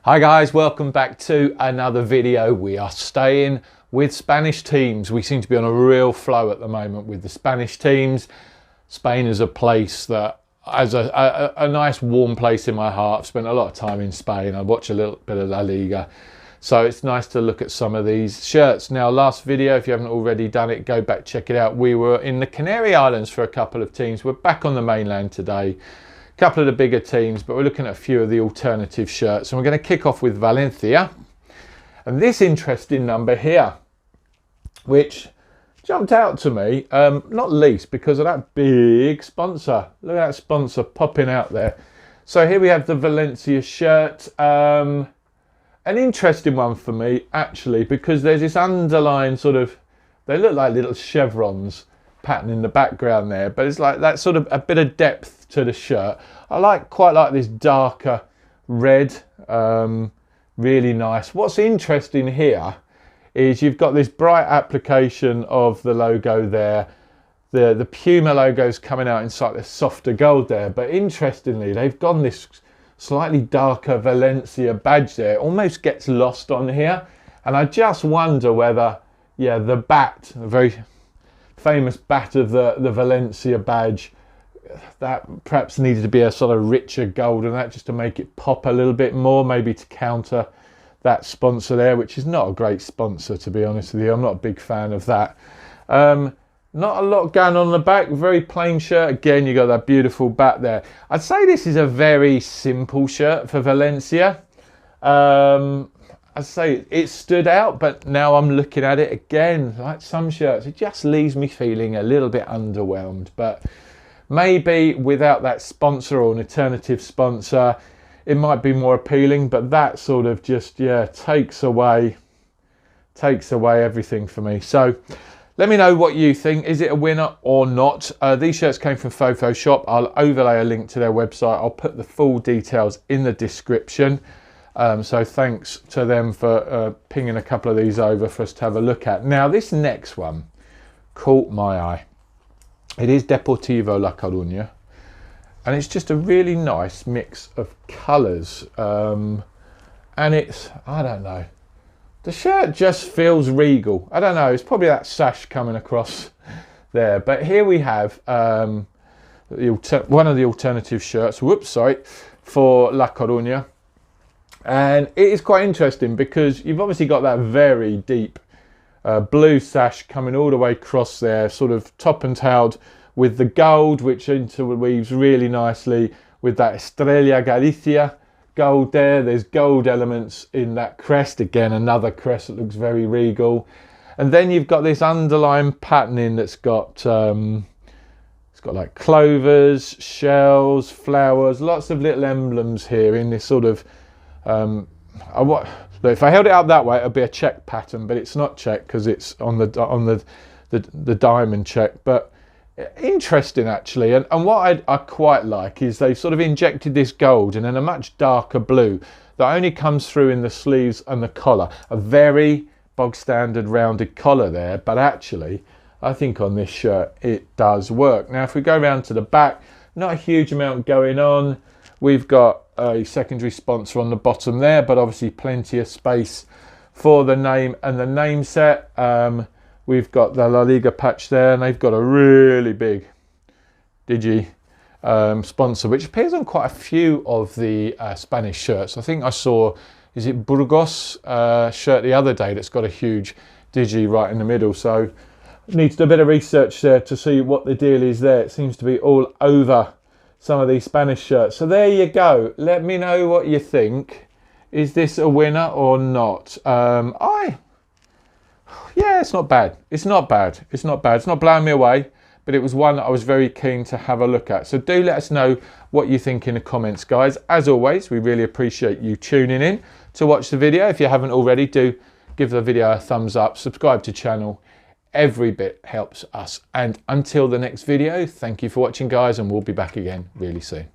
Hi guys, welcome back to another video. We are staying with Spanish teams. We seem to be on a real flow at the moment with the Spanish teams. Spain is a place that has a nice warm place in my heart. I've spent a lot of time in Spain. I watch a little bit of La Liga. So it's nice to look at some of these shirts. Now, last video, if you haven't already done it, go back, check it out. We were in the Canary Islands for a couple of teams. We're back on the mainland today. Couple of the bigger teams, but we're looking at a few of the alternative shirts, and we're going to kick off with Valencia and this interesting number here, which jumped out to me, not least because of that big sponsor. Look at that sponsor popping out there. So here we have the Valencia shirt, an interesting one for me actually, because there's this underlying sort of, they look like little chevrons pattern in the background there, but it's like that sort of a bit of depth to the shirt. I quite like this darker red, really nice. What's interesting here is you've got this bright application of the logo there. The Puma logo's coming out in slightly softer gold there, but interestingly they've gone this slightly darker Valencia badge there. It almost gets lost on here, and I just wonder whether, yeah, the bat, a very famous bat of the Valencia badge, that perhaps needed to be a sort of richer gold, and that just to make it pop a little bit more, maybe to counter that sponsor there, which is not a great sponsor, to be honest with you. I'm not a big fan of that. Not a lot going on the back, very plain shirt. Again, you got that beautiful bat there. I'd say this is a very simple shirt for Valencia. I'd say it stood out, but now I'm looking at it again, like some shirts, it just leaves me feeling a little bit underwhelmed. But maybe without that sponsor or an alternative sponsor, it might be more appealing, but that sort of just, yeah, takes away everything for me. So let me know what you think. Is it a winner or not? These shirts came from Fofo Shop. I'll overlay a link to their website. I'll put the full details in the description. So thanks to them for pinging a couple of these over for us to have a look at. Now, this next one caught my eye. It is Deportivo La Coruña, and it's just a really nice mix of colours. And it's, I don't know, the shirt just feels regal. I don't know, it's probably that sash coming across there. But here we have one of the alternative shirts, for La Coruña. And it is quite interesting because you've obviously got that very deep blue sash coming all the way across there, sort of top and tailed with the gold, which interweaves really nicely with that Estrella Galicia gold there. There's gold elements in that crest. Again, another crest that looks very regal. And then you've got this underlying patterning that's got, it's got like clovers, shells, flowers, lots of little emblems here in this sort of, look, if I held it up that way, it'd be a check pattern, but it's not check because it's on the diamond check. But interesting actually, and what I quite like is they've sort of injected this gold and then a much darker blue that only comes through in the sleeves and the collar. A very bog standard rounded collar there, but actually I think on this shirt it does work. Now if we go around to the back, not a huge amount going on. We've got a secondary sponsor on the bottom there, but obviously plenty of space for the name and the name set. We've got the La Liga patch there, and they've got a really big Digi sponsor, which appears on quite a few of the Spanish shirts. I think I saw, is it Burgos shirt the other day that's got a huge Digi right in the middle. So need to do a bit of research there to see what the deal is there. It seems to be all over some of these Spanish shirts. So there you go. Let me know what you think. Is this a winner or not? Yeah, it's not bad. It's not bad. It's not bad. It's not blowing me away, but it was one that I was very keen to have a look at. So do let us know what you think in the comments, guys. As always, we really appreciate you tuning in to watch the video. If you haven't already, do give the video a thumbs up, subscribe to the channel. Every bit helps us. And until the next video, thank you for watching, guys, and we'll be back again really soon.